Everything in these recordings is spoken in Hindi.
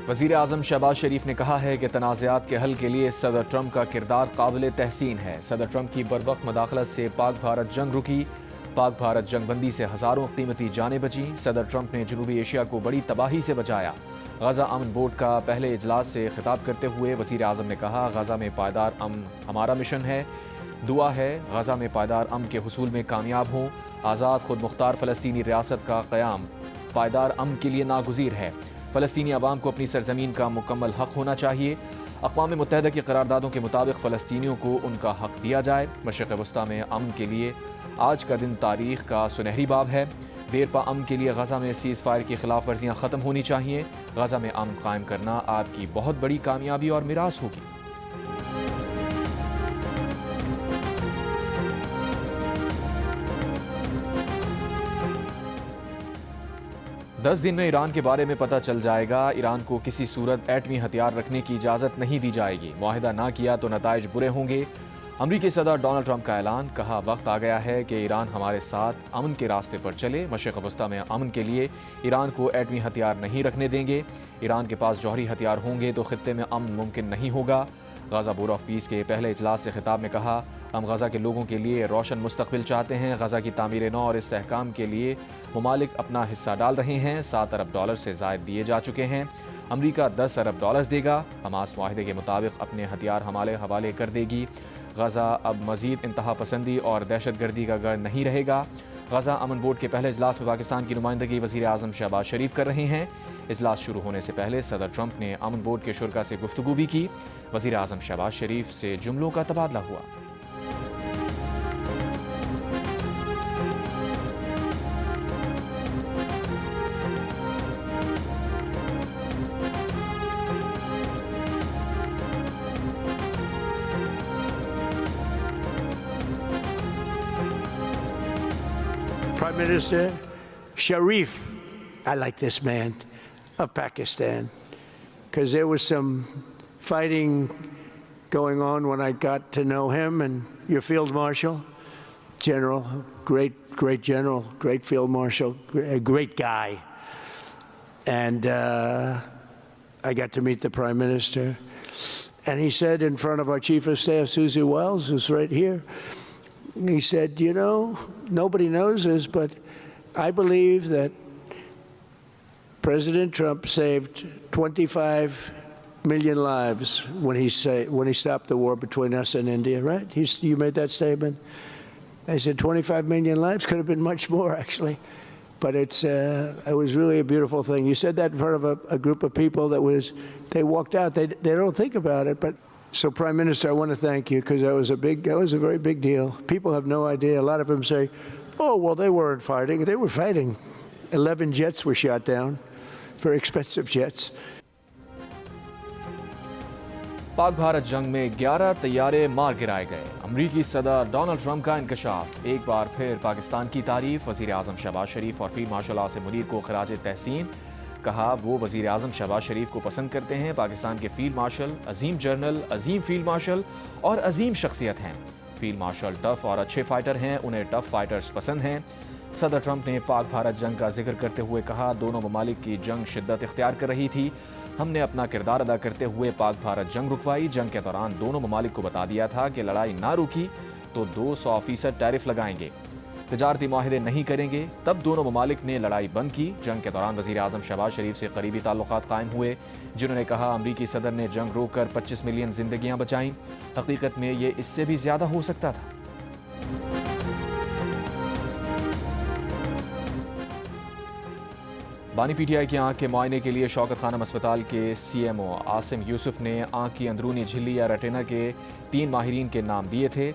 वज़ीर आज़म शहबाज शरीफ ने कहा है कि तनाज़ात के हल के लिए सदर ट्रंप का किरदार काबिल तहसीन है। सदर ट्रंप की बरवक्त मदाखलत से पाक भारत जंग रुकी। पाक भारत जंगबंदी से हज़ारों कीमती जानें बची। सदर ट्रंप ने जनूबी एशिया को बड़ी तबाही से बचाया। गज़ा अमन बोर्ड का पहले इजलास से खिताब करते हुए वज़ीर आज़म ने कहा, गज़ा में पायदार अमन हमारा मिशन है। दुआ है गज़ा में पायदार अमन के हुसूल में कामयाब हों। आज़ाद खुद मुख्तार फ़लस्तीनी रियासत का क़याम पायदार अमन के लिए नागुज़ीर है। फ़लस्तीनी अवाम को अपनी सरजमीन का मुकम्मल हक़ होना चाहिए। अक़वाम मुत्तहिदा की करारदादों के मुताबिक फ़लस्तीनियों को उनका हक़ दिया जाए। मशरिक़ वस्ता में अमन के लिए आज का दिन तारीख़ का सुनहरी बाब है। देरपा अमन के लिए गज़ा में सीज़ फायर की खिलाफ वर्जियाँ ख़त्म होनी चाहिए। गज़ा में अमन कायम करना आपकी बहुत बड़ी कामयाबी और मिरास होगी। 10 दिन में ईरान के बारे में पता चल जाएगा। ईरान को किसी सूरत एटमी हथियार रखने की इजाज़त नहीं दी जाएगी। मुआहिदा ना किया तो नताइज बुरे होंगे। अमरीकी सदर डोनाल्ड ट्रंप का ऐलान। कहा, वक्त आ गया है कि ईरान हमारे साथ अमन के रास्ते पर चले। मशरिक़ वस्ता में अमन के लिए ईरान को एटमी हथियार नहीं रखने देंगे। ईरान के पास जौहरी हथियार होंगे तो खित्ते में अमन मुमकिन नहीं होगा। गज़ा बोर्ड ऑफ पीस के पहले इजलास से खिताब में कहा, हम गज़ा के लोगों के लिए रोशन मुस्तक़बिल चाहते हैं। गज़ा की तामीर नौ और इस्तेहकाम के लिए ममालिक अपना हिस्सा डाल रहे हैं। $7 अरब से ज़ायद दिए जा चुके हैं। अमरीका $10 अरब देगा। हमास मुआहिदे के मुताबिक अपने हथियार हवाले कर देगी। गज़ा अब मज़ीद इंतहा पसंदी और दहशतगर्दी का गढ़ नहीं रहेगा। गज़ा अमन बोर्ड के पहले इजलास में पाकिस्तान की नुमाइंदगी वज़ीर आज़म शहबाज शरीफ कर रहे हैं। इजलास शुरू होने से पहले सदर ट्रंप ने अमन बोर्ड के शुरा से गुफ्तगू भी की। वज़ीर आज़म शहबाज शरीफ से जुमलों का तबादला हुआ। Prime Minister Sharif, I like this man, of Pakistan, because there was some fighting going on when I got to know him, and your Field Marshal, General, great General, great Field Marshal, a great guy. And I got to meet the Prime Minister, and he said in front of our Chief of Staff, Susie Wells, who's right here, he said, you know, nobody knows this, but I believe that President Trump saved 25 million lives when he stopped the war between us and India, right? You made that statement. I said 25 million lives, could have been much more, actually. But it was really a beautiful thing. You said that in front of a group of people they walked out. They don't think about it, but so, Prime Minister, I want to thank you, because that was a very big deal. People have no idea. A lot of them say, oh, well, they weren't fighting. They were fighting. 11 jets were shot down, very expensive jets. Pak Bharat जंग में 11 तैयारे मार गिराए गए। अमरीकी सदर डोनाल्ड ट्रंप का इंकशाफ। एक बार फिर पाकिस्तान की तारीफ। वज़ीर आज़म शहबाज शरीफ और फील्ड मार्शल आसिम मुनीर को खराज तहसीन। कहा, वो वज़ीर आज़म शहबाज शरीफ को पसंद करते हैं। पाकिस्तान के फील्ड मार्शल अजीम जनरल, अजीम फील्ड मार्शल और अजीम शख्सियत हैं। फील्ड मार्शल टफ और अच्छे फाइटर हैं। उन्हें टफ फाइटर्स पसंद हैं। सदर ट्रंप ने पाक भारत जंग का जिक्र करते हुए कहा, दोनों ममालिक की जंग शिद्दत इख्तियार कर रही थी। हमने अपना किरदार अदा करते हुए पाक भारत जंग रुकवाई। जंग के दौरान दोनों ममालिक को बता दिया था कि लड़ाई ना रुकी तो 200% टैरिफ लगाएंगे, तिजारती माहिदे नहीं करेंगे। तब दोनों ममालिक ने लड़ाई बंद की। जंग के दौरान वज़ीर आज़म शहबाज शरीफ से करीबी ताल्लुकात कायम हुए, जिन्होंने कहा, अमरीकी सदर ने जंग रोककर 25 मिलियन जिंदगियां बचाईं। हकीकत में ये इससे भी ज़्यादा हो सकता था। बानी पीटीआई की आंख के मुआयने के लिए शौकत खानम अस्पताल के CMO आसिम यूसुफ ने आंख की अंदरूनी झिल्ली या रेटिना के 3 माहिरीन के नाम दिए थे।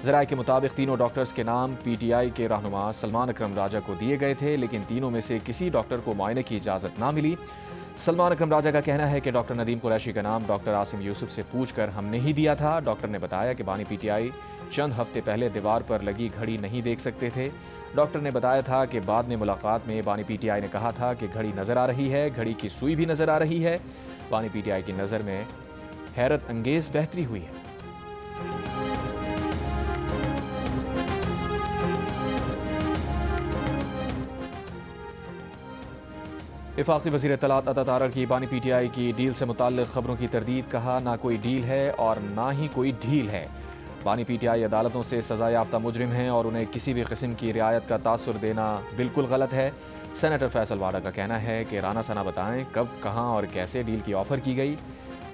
ज़राए के मुताबिक तीनों डॉक्टर्स के नाम PTI के रहनुमा सलमान अकरम राजा को दिए गए थे, लेकिन तीनों में से किसी डॉक्टर को मुआयने की इजाज़त ना मिली। सलमान अकरम राजा का कहना है कि डॉक्टर नदीम कुरैशी का नाम डॉक्टर आसिम यूसुफ से पूछकर हमने ही दिया था। डॉक्टर ने बताया कि बानी PTI चंद हफ्ते पहले दीवार पर लगी घड़ी नहीं देख सकते थे। डॉक्टर ने बताया था कि बाद में मुलाकात में बानी PTI ने कहा था कि घड़ी नज़र आ रही है, घड़ी की सुई भी नज़र आ रही है। बानी PTI की नज़र में हैरत अंगेज़ बेहतरी हुई है। वफाकी वज़ीर इत्तलात अता तारड़ की बानी PTI की डील से मुताल्लिक़ खबरों की तरदीद। कहा ना कोई डील है और ना ही कोई ढील है। बानी PTI अदालतों से सज़ा याफ्ता मुजरिम हैं और उन्हें किसी भी किस्म की रियायत का तासुर देना बिल्कुल गलत है। सेनेटर फैसल वाडा का कहना है कि राना सना बताएं कब, कहां और कैसे डील की ऑफ़र की गई,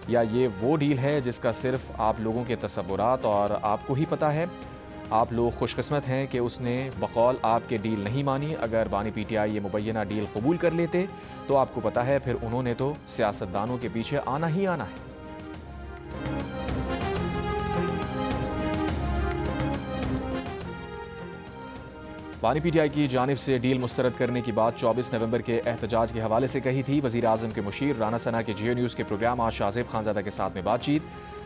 या ये वो डील है जिसका सिर्फ आप लोगों के तसव्वुरात और आपको ही पता है। आप लोग खुशकिस्मत हैं कि उसने बकौल आपके डील नहीं मानी। अगर बानी PTI ये मुबैना डील कबूल कर लेते तो आपको पता है फिर उन्होंने तो सियासतदानों के पीछे आना ही आना है। बानी PTI की जानिब से डील मुस्तरद करने की बात 24 नवंबर के एहतजाज के हवाले से कही थी। वज़ीर आज़म के मुशीर राना सना के जियो न्यूज़ के प्रोग्राम आज शाहज़ेब खानज़ादा के साथ में बातचीत।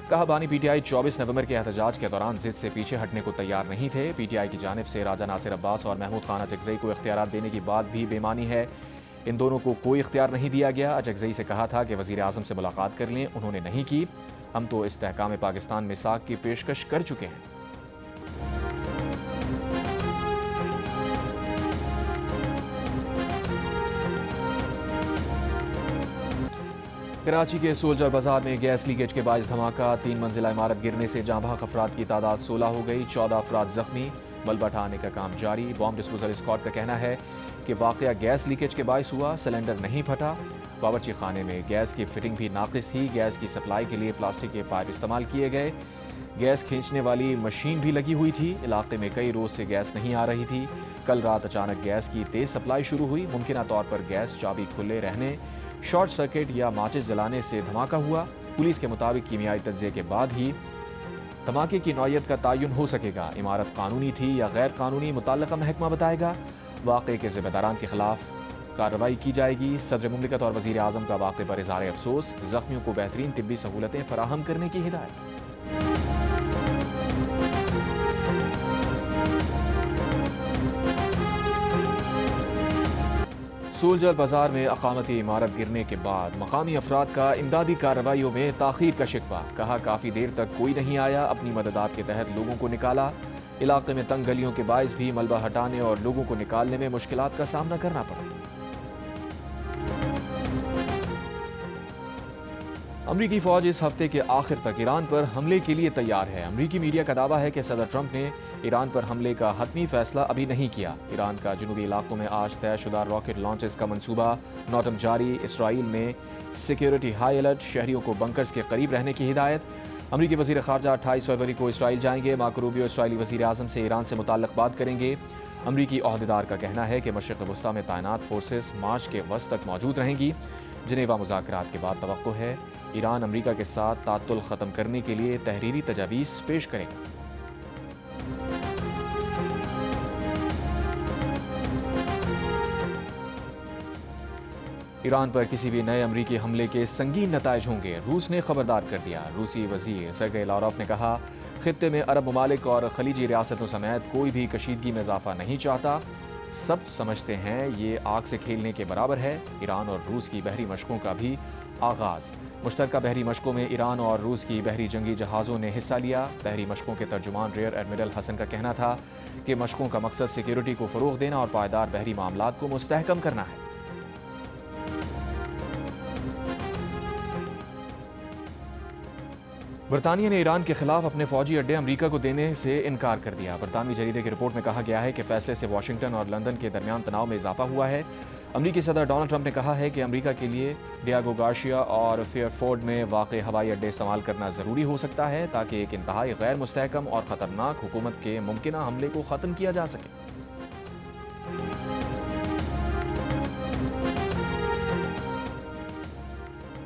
कहा बानी PTI 24 नवंबर के एहतजाज के दौरान जिद से पीछे हटने को तैयार नहीं थे। PTI की जानिब से राजा नासिर अब्बास और महमूद खान अचकज़ई को इख्तियारात देने की बात भी बेमानी है। इन दोनों को कोई इख्तियार नहीं दिया गया। अचकज़ई से कहा था कि वज़ीर आज़म से मुलाकात कर लें, उन्होंने नहीं की। हम तो इस्तेहकाम पाकिस्तान मिसाक की पेशकश कर चुके हैं। कराची के सोल्जर बाजार में गैस लीकेज के बायस धमाका। 3 मंजिला इमारत गिरने से जहां भाग अफराद की तादाद 16 हो गई, 14 अफराद जख्मी। मलबा हटाने का काम जारी। बॉम्ब डिस्पोजल स्क्वाड का कहना है कि वाकया गैस लीकेज के बायस हुआ, सिलेंडर नहीं फटा। बावर्ची खाने में गैस की फिटिंग भी नाकिस थी। गैस की सप्लाई के लिए प्लास्टिक के पाइप इस्तेमाल किए गए। गैस खींचने वाली मशीन भी लगी हुई थी। इलाके में कई रोज से गैस नहीं आ रही थी। कल रात अचानक गैस की तेज सप्लाई शुरू हुई। मुमकिन तौर पर गैस चाबी खुले रहने, शॉर्ट सर्किट या माचिस जलाने से धमाका हुआ। पुलिस के मुताबिक कीमियाई तज्ज़िये के बाद ही धमाके की नौयत का तयन हो सकेगा। इमारत कानूनी थी या गैर कानूनी, मुतल्लिका महकमा बताएगा। वाक़े के ज़िम्मेदारान के खिलाफ कार्रवाई की जाएगी। सदर मुमलिकत और वज़ीर आज़म का वाक़े पर इज़हार अफसोस। ज़ख्मियों को बेहतरीन तिब्बी सहूलतें फराहम करने की हिदायत। सोल्जर बाजार में अकामती इमारत गिरने के बाद मकामी अफराद का इमदादी कार्रवाइयों में ताख़ीर का शिकवा। कहा काफ़ी देर तक कोई नहीं आया। अपनी मददात के तहत लोगों को निकाला। इलाके में तंग गलियों के बायस भी मलबा हटाने और लोगों को निकालने में मुश्किलात का सामना करना पड़ा। अमरीकी फ़ौज इस हफ्ते के आखिर तक ईरान पर हमले के लिए तैयार है। अमरीकी मीडिया का दावा है कि सदर ट्रंप ने ईरान पर हमले का हतमी फैसला अभी नहीं किया। ईरान का जनूबी इलाकों में आज तयशुदा रॉकेट लॉन्चेस का मंसूबा नौटम जारी। इसराइल में सिक्योरिटी हाई अलर्ट, शहरियों को बंकर्स के करीब रहने की हिदायत। अमरीकी वज़ीर ख़ारजा 28 फरवरी को इसराइल जाएंगे। मार्को रूबियो इसराइली वज़ीर आज़म से ईरान से मुताल्लिक़ बात करेंगे। अमरीकी ओहदेदार का कहना है कि मशरिक़ वस्ता में तैनात फोर्सेस मार्च के वस्त तक मौजूद रहेंगी। जिनेवा मुज़ाकरात के बाद तवक्को है ईरान अमरीका के साथ तातुल ख़त्म करने के लिए तहरीरी तजावीज़ पेश करेगा। ईरान पर किसी भी नए अमरीकी हमले के संगीन नताइज होंगे, रूस ने खबरदार कर दिया। रूसी वज़ीर सर्गेई लावरोव ने कहा खित्ते में अरब ममालिक और खलीजी रियासतों समेत कोई भी कशीदगी में इजाफा नहीं चाहता। सब समझते हैं ये आग से खेलने के बराबर है। ईरान और रूस की बहरी मशकों का भी आगाज़। मुश्तरका बहरी मशकों में ईरान और रूस की बहरी जंगी जहाज़ों ने हिस्सा लिया। बहरी मशकों के तर्जुमान रियर एडमिरल हसन का कहना था कि मशकों का मकसद सिक्योरिटी को फ़रोग़ देना और पायदार बहरी मामलात को मुस्तहकम करना है। बरतानिया ने ईरान के खिलाफ अपने फौजी अड्डे अमरीका को देने से इनकार कर दिया। बरतानवी जरीदे की रिपोर्ट में कहा गया है कि फैसले से वाशिंगटन और लंदन के दरमियान तनाव में इजाफा हुआ है। अमरीकी सदर डोनाल्ड ट्रंप ने कहा है कि अमरीका के लिए डियागो गार्शिया और फेयरफोर्ड में वाक़ हवाई अड्डे इस्तेमाल करना ज़रूरी हो सकता है ताकि एक इंतहाई गैर मुस्तहकम और ख़तरनाक हुकूमत के मुमकिना हमले को ख़त्म किया जा सके।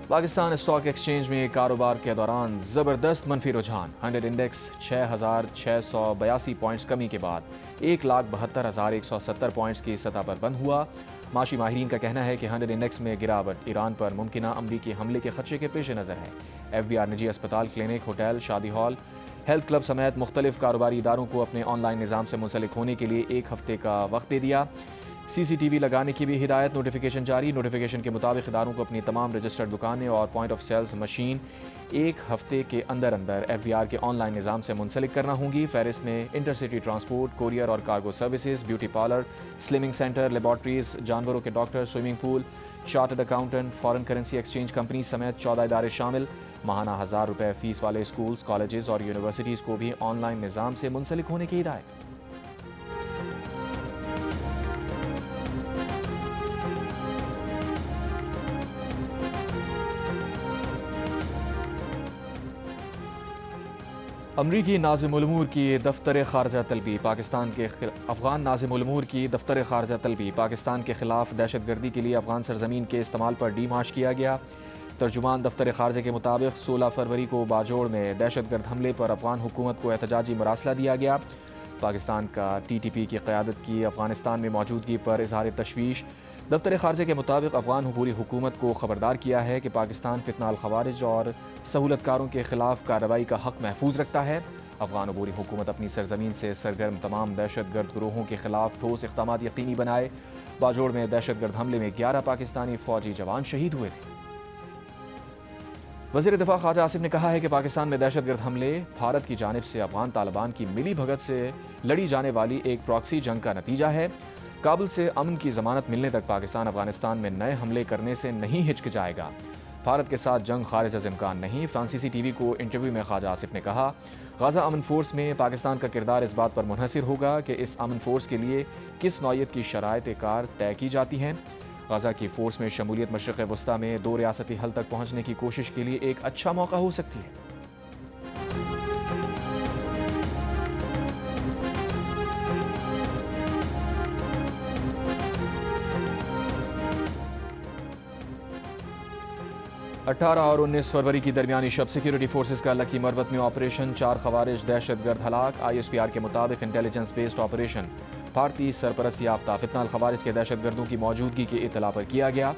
पाकिस्तान स्टॉक एक्सचेंज में कारोबार के दौरान ज़बरदस्त मनफी रुझान। 100 इंडेक्स 6,682 पॉइंट्स कमी के बाद 1,72,170 पॉइंट्स की सतह पर बंद हुआ। माशी माहिरीन का कहना है कि 100 इंडेक्स में गिरावट ईरान पर मुमकिना अमरीकी हमले के खदशे के पेश नज़र है। FBR निजी अस्पताल, क्लिनिक, होटल, शादी हॉल, हेल्थ क्लब समेत मुख्तलिफ कारोबारी इदारों को अपने ऑनलाइन निज़ाम से मुंसलिक होने के लिए 1 हफ्ते का वक्त दे दिया। CCTV लगाने की भी हिदायत, नोटिफिकेशन जारी। नोटिफिकेशन के मुताबिक इदारों को अपनी तमाम रजिस्टर्ड दुकानें और पॉइंट ऑफ सेल्स मशीन एक हफ्ते के अंदर अंदर FBR के ऑनलाइन निज़ाम से मुंसलिक करना होंगी। फहरिस्त में इंटरसिटी ट्रांसपोर्ट, कोरियर और cargo services, beauty parlour, slimming centre, laboratories, जानवरों के doctor, swimming pool, chartered accountant, foreign currency exchange company समेत 14 इदारे शामिल। माहाना 1000 रुपये फीस वाले स्कूल्स, कॉलेजेस और यूनिवर्सिटीज़ को भी ऑनलाइन निज़ाम से मुंसलिक होने की हिदायत। अमरीकी नाज़िमुल उमूर की दफ्तर ख़ारजा तलबी पाकिस्तान के अफ़गान नाज़िमुल उमूर की दफ्तर ख़ारजा तलबी पाकिस्तान के ख़िलाफ़ दहशतगर्दी के लिए अफ़गान सरजमीन के इस्तेमाल पर डीमार्च किया गया। तर्जुमान दफ्तर ख़ारजा के मुताबिक 16 फरवरी को बाजोड़ में दहशतगर्द हमले पर अफ़गान हुकूमत को एहतजाजी मरासला दिया गया। पाकिस्तान का TTP की क़यादत की अफ़गानिस्तान में मौजूदगी पर इज़हार तशवीश। दफ्तर ख़ारजा के मुताबिक अफ़गान अबूरी हुकूमत को ख़बरदार किया है कि पाकिस्तान फितनाल ख़वारिज और सहूलतकारों के ख़िलाफ़ कार्रवाई का हक़ महफूज रखता है। अफ़गान अबूरी हुकूमत अपनी सरजमीन से सरगर्म तमाम दहशतगर्द ग्रोहों के ख़िलाफ़ ठोस इक़दाम यकीनी बनाए। बाजोड़ में दहशतगर्द हमले में 11 पाकिस्तानी फ़ौजी जवान शहीद हुए थे। वज़ीर दिफ़ा ख्वाजा आसिफ ने कहा है कि पाकिस्तान में दहशतगर्द हमले भारत की जानिब से अफ़गान तालिबान की मिली भगत से लड़ी जाने वाली एक प्रॉक्सी जंग का नतीजा है। काबुल से अमन की ज़मानत मिलने तक पाकिस्तान अफ़गानिस्तान में नए हमले करने से नहीं हिचकिचाएगा। भारत के साथ जंग खारिज अज़ इम्कान नहीं। फ्रांसीसी TV को इंटरव्यू में ख्वाजा आसिफ ने कहा, गाज़ा अमन फ़ोर्स में पाकिस्तान का किरदार इस बात पर मुनहसिर होगा कि इस अमन फ़ोर्स के लिए किस नौइयत की शराइत कार तय की जाती हैं। गाज़ा की फ़ोर्स में शमूलियत मशरिक़ वस्ता में 2 रियासती हल तक पहुँचने की कोशिश के लिए एक अच्छा मौका हो सकती है। अठारह और 19 फरवरी की दरमियानी शब सिक्योरिटी फोर्सेज का लकी मरवत में ऑपरेशन, 4 खवारिज दहशतगर्द हलाक। ISPR के मुताबिक इंटेलिजेंस बेस्ड ऑपरेशन भारतीय सरपरस्ती याफ्ता फितनाल खवारिज के दहशतगर्दों की मौजूदगी की इत्तला पर किया गया।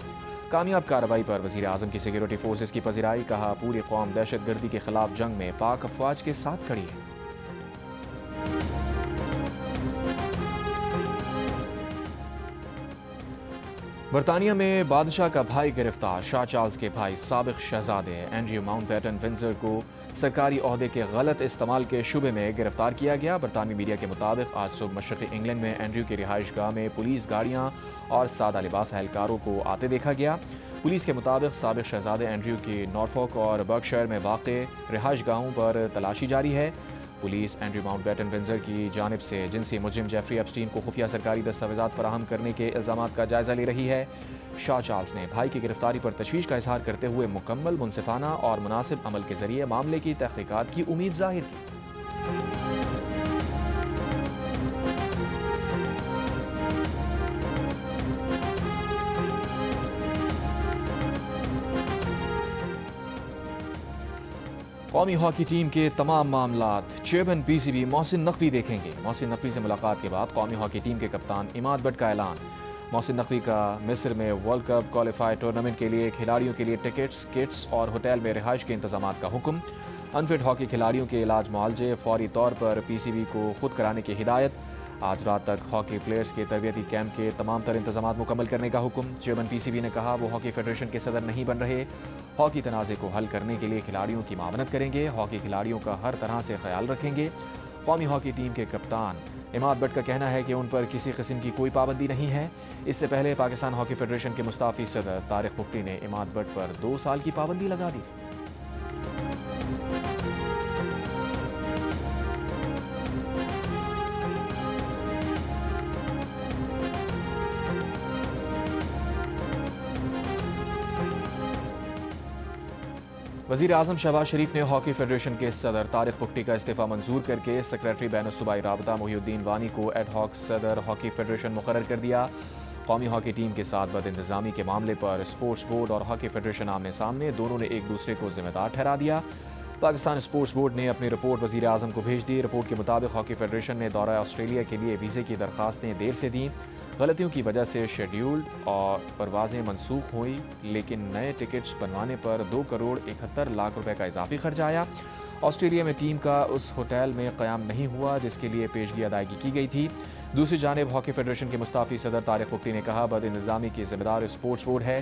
कामयाब कार्रवाई पर वज़ीर आज़म की सिक्योरिटी फोर्सेज की पज़िराई। कहा, पूरी कौम दहशतगर्दी के खिलाफ जंग में पाक अफवाज के साथ खड़ी है। बरतानिया में बादशाह का भाई गिरफ्तार। शाह चार्ल्स के भाई साबिक शहजादे एंड्रयू माउंटबेटन विंडसर को सरकारी ओहदे के गलत इस्तेमाल के शुबे में गिरफ्तार किया गया। बरतानवी मीडिया के मुताबिक आज सुबह मशरक़ी इंग्लैंड में एंड्रयू की रिहाइश गाह में पुलिस गाड़ियाँ और सादा लिबास एहलकारों को आते देखा गया। पुलिस के मुताबिक साबिक शहजादे एंड्रयू की नॉर्फॉक और बर्कशायर में वाक़ रिहाइश गाहों पर तलाशी जारी है। पुलिस एंड्रयू माउंटबेटन विंडसर की जानिब से जिनसी मुजरिम जेफरी एप्स्टीन को खुफिया सरकारी दस्तावेज़ात फराहम करने के इल्ज़ामात का जायज़ा ले रही है। शाह चार्ल्स ने भाई की गिरफ्तारी पर तशवीश का इजहार करते हुए मुकम्मल, मुनसिफाना और मुनासिब अमल के जरिए मामले की तहक़ीक़ात की उम्मीद ज़ाहिर की। कौमी हॉकी टीम के तमाम मामलात चेयरमैन PCB मोहसिन नकवी देखेंगे। मोहसिन नकवी से मुलाकात के बाद कौमी हॉकी टीम के कप्तान इमाद बट का ऐलान। मोहसिन नकवी का मिस्र में वर्ल्ड कप क्वालिफाई टूर्नामेंट के लिए खिलाड़ियों के लिए टिकट्स, किट्स और होटल में रिहाइश के इंतजाम का हुक्म। अनफिट हॉकी खिलाड़ियों के इलाज मुआलजे फौरी तौर पर PCB को खुद कराने की हिदायत। आज रात तक हॉकी प्लेयर्स के तरबियती कैंप के तमाम तर इंतजाम मुकम्मल करने का हुक्म। चेयरमैन PCB ने कहा, वो हॉकी फेडरेशन के सदर नहीं बन रहे। हॉकी तनाज़े को हल करने के लिए खिलाड़ियों की मावनत करेंगे। हॉकी खिलाड़ियों का हर तरह से ख्याल रखेंगे। कौमी हॉकी टीम के कप्तान इमाद बट का कहना है कि उन पर किसी किस्म की कोई पाबंदी नहीं है। इससे पहले पाकिस्तान हॉकी फेडरेशन के मुस्ताफ़ी सदर तारिक मुफ्ती ने इमाद बट पर 2 साल की पाबंदी लगा दी। वज़ीर आज़म शहबाज शरीफ ने हॉकी फेडरेशन के सदर तारिक पुख्ती का इस्तीफ़ा मंजूर करके सेक्रेटरी बैनुल-सूबाई राबता मोहिउद्दीन वानी को एड हॉक सदर हॉकी फेडरेशन मुकर्रर कर दिया। कौमी हॉकी टीम के साथ बदइंतज़ामी के मामले पर स्पोर्ट्स बोर्ड और हॉकी फेडरेशन आमने सामने, दोनों ने एक दूसरे को जिम्मेदार ठहरा दिया। पाकिस्तान स्पोर्ट्स बोर्ड ने अपनी रिपोर्ट वज़ीर आज़म को भेज दी। रिपोर्ट के मुताबिक हॉकी फेडरेशन ने दौरा ऑस्ट्रेलिया के लिए वीज़े की दरख्वास्तें देर से दी। गलतियों की वजह से शेड्यूल्ड और परवाज़ें मनसूख हुई, लेकिन नए टिकट्स बनवाने पर 2 करोड़ 71 लाख रुपए का इजाफी खर्च आया। ऑस्ट्रेलिया में टीम का उस होटल में क़याम नहीं हुआ जिसके लिए पेशगी अदायगी की गई थी। दूसरी जानिब हॉकी फेडरेशन के मुस्ताफ़ी सदर तारिक पुख्ती ने कहा, बदइंतज़ामी की जिम्मेदार स्पोर्ट्स बोर्ड है।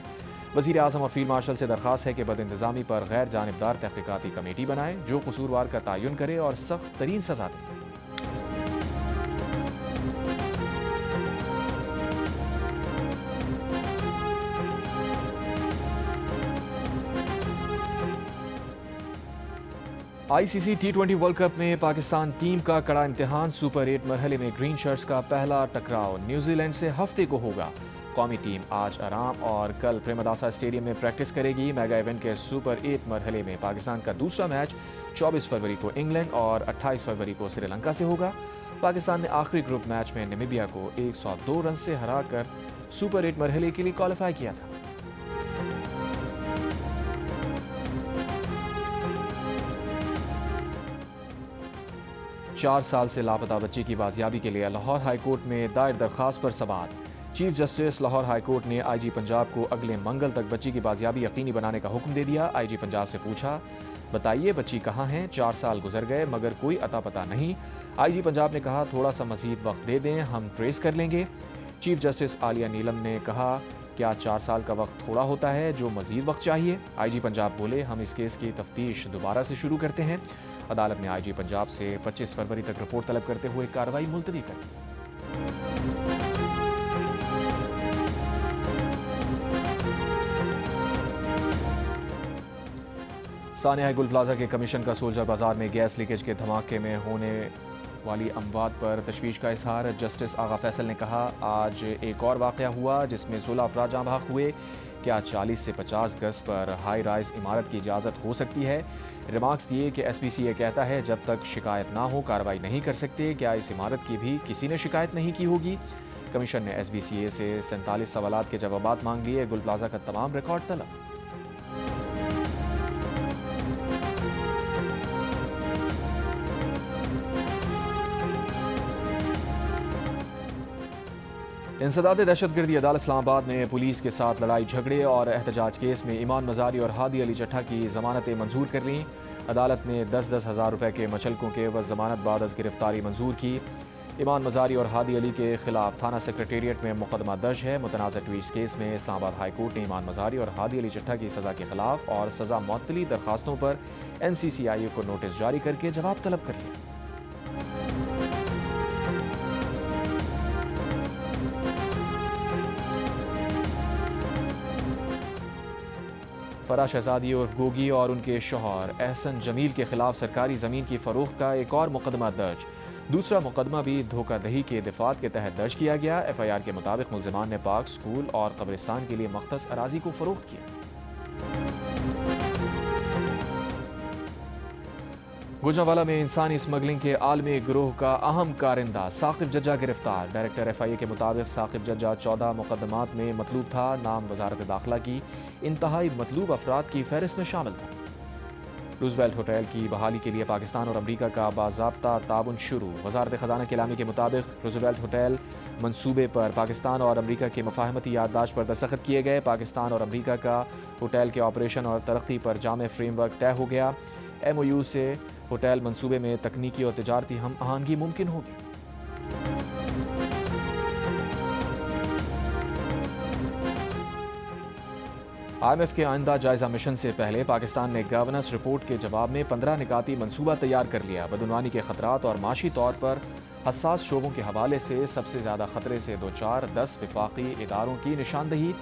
वज़ीर आज़म और फील्ड मार्शल से दरख्वास्त है कि बदइंतज़ामी पर गैर जानिबदार तहक़ीक़ाती कमेटी बनाए जो कसूरवार का तयन करे और सख्त तरीन सज़ा दे। आईसीसी T20 वर्ल्ड कप में पाकिस्तान टीम का कड़ा इम्तिहान। सुपर 8 मरहले में ग्रीन शर्ट्स का पहला टकराव न्यूजीलैंड से हफ्ते को होगा। कौमी टीम आज आराम और कल प्रेमदासा स्टेडियम में प्रैक्टिस करेगी। मेगा इवेंट के सुपर 8 मरहले में पाकिस्तान का दूसरा मैच 24 फरवरी को इंग्लैंड और 28 फरवरी को श्रीलंका से होगा। पाकिस्तान ने आखिरी ग्रुप मैच में नामीबिया को 102 रन से हराकर सुपर 8 मरहले के लिए क्वालिफाई किया था। चार साल से लापता बच्ची की बाजियाबी के लिए लाहौर हाईकोर्ट में दायर दरखास्त पर समाअत। चीफ जस्टिस लाहौर हाईकोर्ट ने आईजी पंजाब को अगले मंगल तक बच्ची की बाजियाबी यकीनी बनाने का हुक्म दे दिया। आईजी पंजाब से पूछा, बताइए बच्ची कहाँ है? 4 साल गुजर गए मगर कोई अता पता नहीं। आईजी पंजाब ने कहा, थोड़ा सा मजीद वक्त दे दें, हम ट्रेस कर लेंगे। चीफ जस्टिस आलिया नीलम ने कहा, क्या 4 साल का वक्त थोड़ा होता है जो मजीद वक्त चाहिए? आईजी पंजाब बोले, हम इस केस की तफ्तीश दोबारा से शुरू करते हैं। अदालत ने आईजी पंजाब से 25 फरवरी तक रिपोर्ट तलब करते हुए कार्रवाई मुलतवी कर दी। सानिया गुल प्लाजा के कमीशन का सोल्जर बाजार में गैस लीकेज के धमाके में होने वाली अमवात पर तशवीश का इजहार। जस्टिस आगा फैसल ने कहा, आज एक और वाक़या हुआ जिसमें 16 अफराद जाँ बहक हुए। क्या 40 से 50 गज पर हाई राइज इमारत की इजाज़त हो सकती है? रिमार्क्स दिए कि SPCA कहता है जब तक शिकायत ना हो कार्रवाई नहीं कर सकते। क्या इस इमारत की भी किसी ने शिकायत नहीं की होगी? कमीशन ने SBCA से 47 सवालात के जवाबात मांग लिए। गुल प्लाजा का तमाम रिकॉर्ड तलब। इंसदाद दहशतगर्दी अदालत इस्लामाबाद ने पुलिस के साथ लड़ाई झगड़े और एहतजाज केस में ईमान मजारी और हादी अली चट्ठा की जमानतें मंजूर कर लीं। अदालत ने 10-10 हज़ार रुपये के मचलकों के एवज जमानत बाद अज गिरफ्तारी मंजूर की। ईमान मजारी और हादी अली के खिलाफ थाना सेक्रेटेरिएट में मुकदमा दर्ज है। मुतनाज़ ट्वीट्स केस में इस्लामाबाद हाई कोर्ट ने ईमान मजारी और हादी अली चट्ठा की सज़ा के खिलाफ और सज़ा मुअत्तली दरखास्तों पर NCCIA को नोटिस जारी करके जवाब तलब कर लिया। फराह शहजादी उर्फ गोगी और उनके शौहर एहसन जमील के खिलाफ सरकारी ज़मीन की फ़रोख्त का एक और मुकदमा दर्ज। दूसरा मुकदमा भी धोखाधड़ी के दफात के तहत दर्ज किया गया। FIR के मुताबिक मुल्ज़िमान ने पार्क, स्कूल और कब्रिस्तान के लिए मख्तस अराजी को फ़रोख्त किया। गुजरांवाला में इंसानी स्मगलिंग के आलमी गिरोह का अहम कारिंदा साकिब जज्जा गिरफ्तार। डायरेक्टर FIA के मुताबिक साकिब जज्जा 14 मुकदमात में मतलूब था। नाम वजारत दाखिला की इंतहाई मतलूब अफराद की फहरिस्त में शामिल था। रूजवेल्ट होटल की बहाली के लिए पाकिस्तान और अमरीका का बाज़ाब्ता ताउन शुरू। वजारत ख़जाना के इलामी के मुताबिक रूजवेल्ट होटल मनसूबे पर पाकिस्तान और अमरीका के मफाहमती याददाश्त पर दस्तखत किए गए। पाकिस्तान और अमरीका का होटल के ऑपरेशन और तरक्की पर जामे फ्रेमवर्क तय हो गया। MOU से होटल मनसूबे में तकनीकी और तिजारती हम आहंगी मुमकिन होगी। IMF के आइंदा जायजा मिशन से पहले पाकिस्तान ने गवर्नेंस रिपोर्ट के जवाब में 15 निकाती मंसूबा तैयार कर लिया। बदउनवानी के खतरात और माशी तौर पर हसास शोबों के हवाले से सबसे ज़्यादा खतरे से दो चार 10 वफाकी इदारों की निशानदही।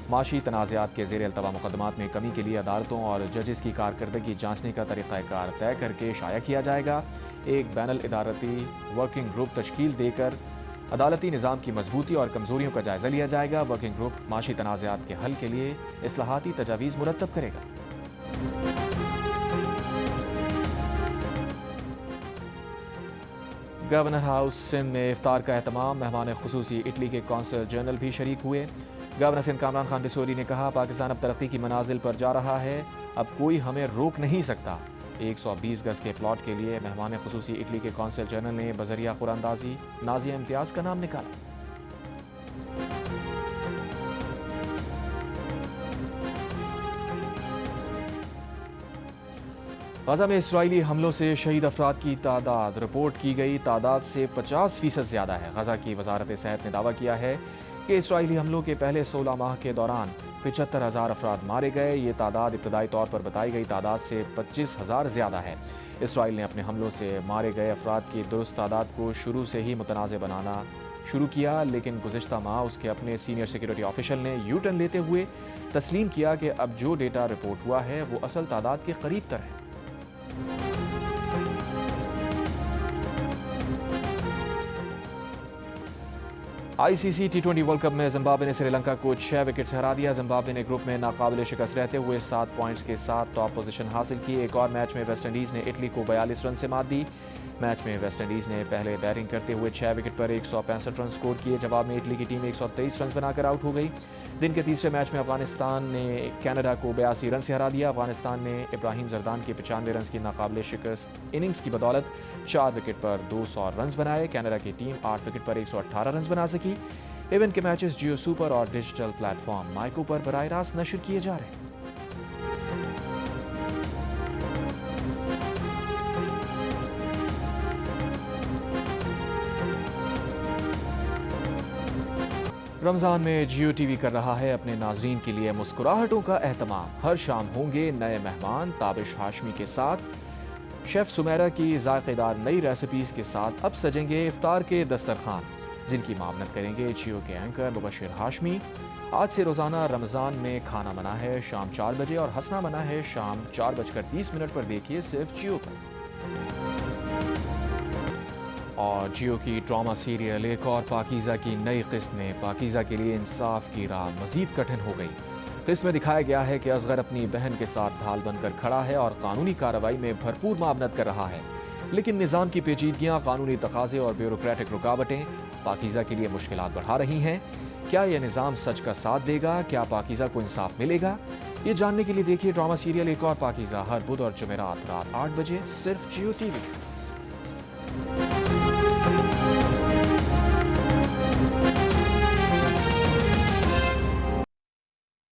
माशी तनाज़ात के ज़ेर अल्तवा मुकदमात में कमी के लिए अदालतों और जजेस की कारकर्दगी जांचने का तरीक़ाकार तय करके शाया किया जाएगा। एक बैनुल इदारती वर्किंग ग्रुप तश्कील देकर अदालती निज़ाम की मजबूती और कमज़ोरियों का जायज़ा लिया जाएगा। वर्किंग ग्रुप माशी तनाज़ात के हल के लिए इस्लाहाती तजावीज़ मुरत्तब करेगा। गवर्नर हाउस सिंध में इफ्तार का एहतमाम। मेहमान खुसूसी इटली के कौंसल जनरल भी शरीक हुए। गवर्नर सिंध कामरान खान डिसोरी ने कहा, पाकिस्तान अब तरक्की की मनाजिल पर जा रहा है, अब कोई हमें रोक नहीं सकता। 120 गज के प्लॉट के लिए मेहमान खुसूसी इटली के कौंसल जनरल ने बजरिया कुरानदाजी नाजिया इम्तियाज़ का नाम निकाला। गजा में इसराइली हमलों से शहीद अफराद की तादाद रिपोर्ट की गई तादाद से 50% ज़्यादा है। गजा की वजारत सेहत ने दावा किया है कि इसराइली हमलों के पहले 16 माह के दौरान 75,000 अफराद मारे गए। ये तादाद इब्तदाई तौर पर बताई गई तादाद से 25,000 ज़्यादा है। इसराइल ने अपने हमलों से मारे गए अफराद की दुरुस्त तादाद को शुरू से ही मुतनाज़ बनाना शुरू किया, लेकिन गुज़िश्ता माह उसके अपने सीनियर सिक्योरिटी ऑफिशियल ने यू टर्न लेते हुए तस्लीम किया कि अब जो डेटा रिपोर्ट हुआ है वो असल तादाद के करीब तर है। आईसीसी टी20 वर्ल्ड कप में जिम्बाब्वे ने श्रीलंका को 6 विकेट से हरा दिया। जिम्बाब्वे ने ग्रुप में नाकाबिले शिकस्त रहते हुए 7 पॉइंट्स के साथ टॉप पोजीशन हासिल की। एक और मैच में वेस्टइंडीज़ ने इटली को 42 रन से मात दी। मैच में वेस्टइंडीज़ ने पहले बैटिंग करते हुए 6 विकेट पर 165 रन स्कोर किए। जवाब में इटली की टीम 123 रन बनाकर आउट हो गई। दिन के तीसरे मैच में अफगानिस्तान ने कनाडा को 82 रन से हरा दिया। अफगानिस्तान ने इब्राहिम जरदान के 95 रन की नाकाबिले शिकस्त इनिंग्स की बदौलत 4 विकेट पर 200 रन बनाए। कनाडा की टीम 8 विकेट पर 118 रन बना सकी। इवेंट के मैचेस जियो सुपर और डिजिटल प्लेटफॉर्म माइको पर बराह रास्त नशर किए जा रहे हैं। रमज़ान में जियो टीवी कर रहा है अपने नाजरीन के लिए मुस्कुराहटों का एहतमाम। हर शाम होंगे नए मेहमान ताबिश हाशमी के साथ। शेफ़ सुमेरा की जायकेदार नई रेसिपीज़ के साथ अब सजेंगे इफ्तार के दस्तरखान, जिनकी मामनत करेंगे जियो के एंकर मुबशिर हाशमी। आज से रोज़ाना रमज़ान में खाना मना है शाम 4 बजे और हंसना मना है शाम 4:30 पर। देखिए सिर्फ जियो पर। और जियो की ड्रामा सीरियल एक और पाकीज़ा की नई किस्त में पाकीज़ा के लिए इंसाफ की राह मज़ीद कठिन हो गई। किस्त में दिखाया गया है कि असगर अपनी बहन के साथ ढाल बनकर खड़ा है और कानूनी कार्रवाई में भरपूर मावनत कर रहा है, लेकिन निज़ाम की पेचीदगियाँ, कानूनी तकाज़े और ब्यूरोक्रेटिक रुकावटें पाकीज़ा के लिए मुश्किलात बढ़ा रही हैं। क्या यह निज़ाम सच का साथ देगा? क्या पाकीज़ा को इंसाफ मिलेगा? ये जानने के लिए देखिए ड्रामा सीरियल एक और पाकीज़ा हर बुध और जुमेरात रात 8 बजे सिर्फ जियो टीवी।